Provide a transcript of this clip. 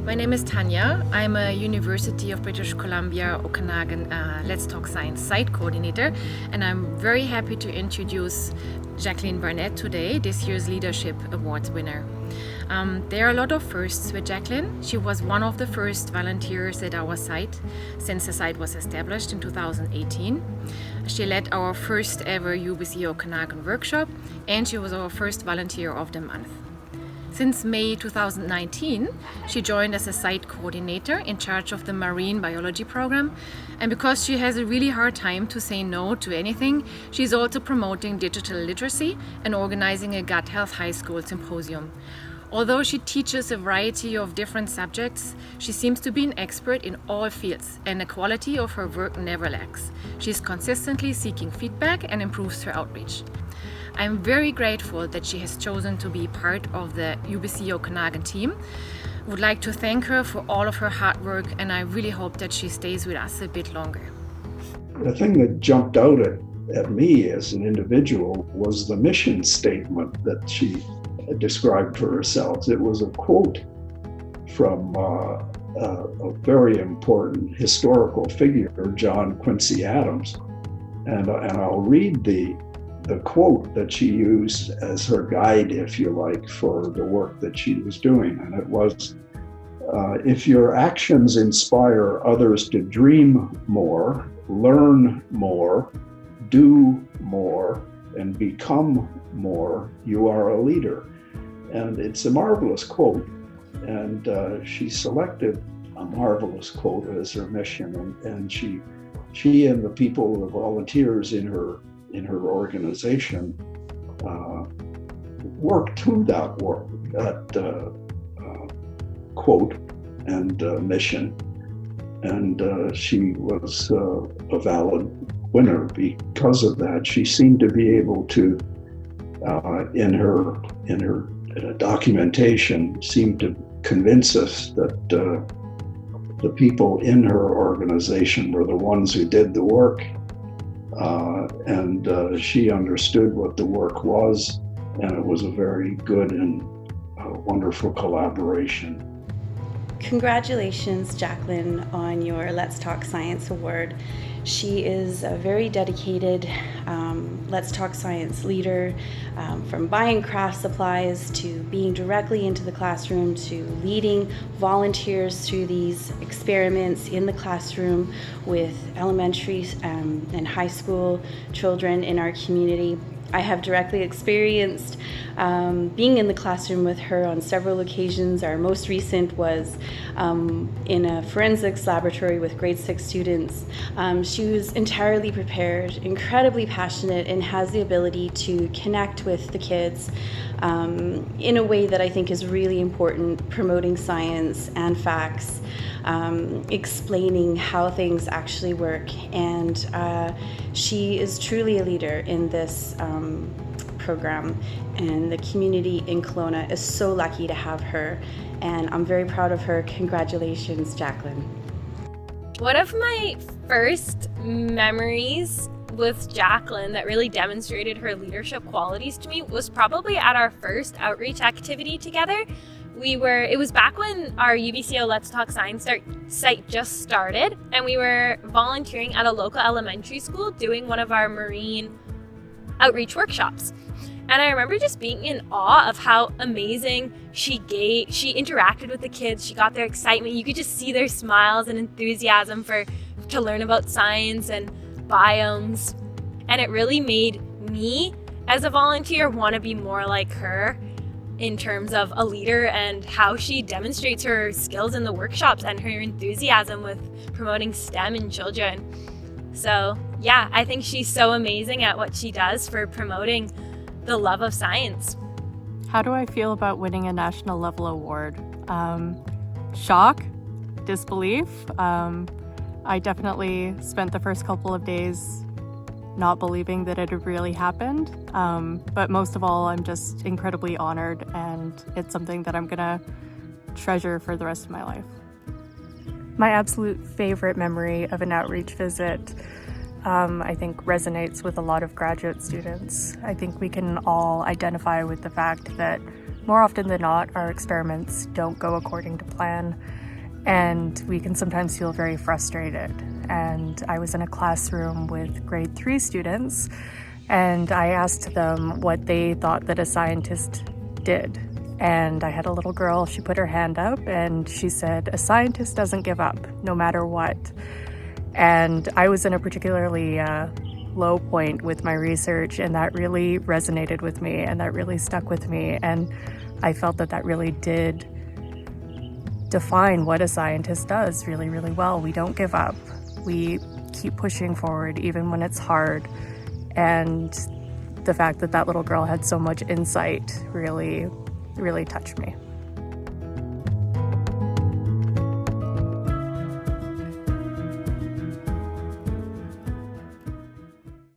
My name is Tanya. I'm a University of British Columbia Okanagan Let's Talk Science site coordinator, and I'm very happy to introduce Jacqueline Barnett today, this year's Leadership Awards winner. There are a lot of firsts with Jacqueline. She was one of the first volunteers at our site since the site was established in 2018. She led our first ever UBC Okanagan workshop, and she was our first volunteer of the month. Since May 2019, she joined as a site coordinator in charge of the marine biology program. And because she has a really hard time to say no to anything, she's also promoting digital literacy and organizing a gut health high school symposium. Although she teaches a variety of different subjects, she seems to be an expert in all fields, and the quality of her work never lacks. She's consistently seeking feedback and improves her outreach. I'm very grateful that she has chosen to be part of the UBC Okanagan team. Would like to thank her for all of her hard work, and I really hope that she stays with us a bit longer. The thing that jumped out at me as an individual was the mission statement that she described for herself. It was a quote from a very important historical figure, John Quincy Adams. And I'll read the quote that she used as her guide, if you like, for the work that she was doing. And it was, if your actions inspire others to dream more, learn more, do more, and become more, you are a leader. And it's a marvelous quote. And she selected a marvelous quote as her mission. And she and the people, the volunteers in her organization, worked to that quote and mission, and she was a valid winner because of that. She seemed to be able to, in her documentation, seemed to convince us that the people in her organization were the ones who did the work. And she understood what the work was, and it was a very good and wonderful collaboration. Congratulations, Jacqueline, on your Let's Talk Science Award. She is a very dedicated Let's Talk Science leader, from buying craft supplies to being directly into the classroom to leading volunteers through these experiments in the classroom with elementary and high school children in our community. I have directly experienced being in the classroom with her on several occasions. Our most recent was in a forensics laboratory with grade 6 students. She was entirely prepared, incredibly passionate, and has the ability to connect with the kids in a way that I think is really important, promoting science and facts, explaining how things actually work. And she is truly a leader in this program, and the community in Kelowna is so lucky to have her, and I'm very proud of her. Congratulations, Jacqueline. One of my first memories with Jacqueline that really demonstrated her leadership qualities to me was probably at our first outreach activity together. It was back when our UBCO Let's Talk Science site just started, and we were volunteering at a local elementary school doing one of our marine outreach workshops. And I remember just being in awe of how amazing she interacted with the kids. She got their excitement. You could just see their smiles and enthusiasm to learn about science and biomes. And it really made me, as a volunteer, want to be more like her in terms of a leader and how she demonstrates her skills in the workshops and her enthusiasm with promoting STEM in children. So yeah, I think she's so amazing at what she does for promoting the love of science. How do I feel about winning a national level award? Shock, disbelief. I definitely spent the first couple of days not believing that it had really happened. But most of all, I'm just incredibly honored, and it's something that I'm gonna treasure for the rest of my life. My absolute favorite memory of an outreach visit, I think, resonates with a lot of graduate students. I think we can all identify with the fact that more often than not, our experiments don't go according to plan, and we can sometimes feel very frustrated. And I was in a classroom with grade 3 students, and I asked them what they thought that a scientist did. And I had a little girl, she put her hand up and she said, "A scientist doesn't give up, no matter what." And I was in a particularly low point with my research, and that really resonated with me, and that really stuck with me. And I felt that that really did define what a scientist does really, really well. We don't give up. We keep pushing forward even when it's hard. And the fact that that little girl had so much insight really touched me.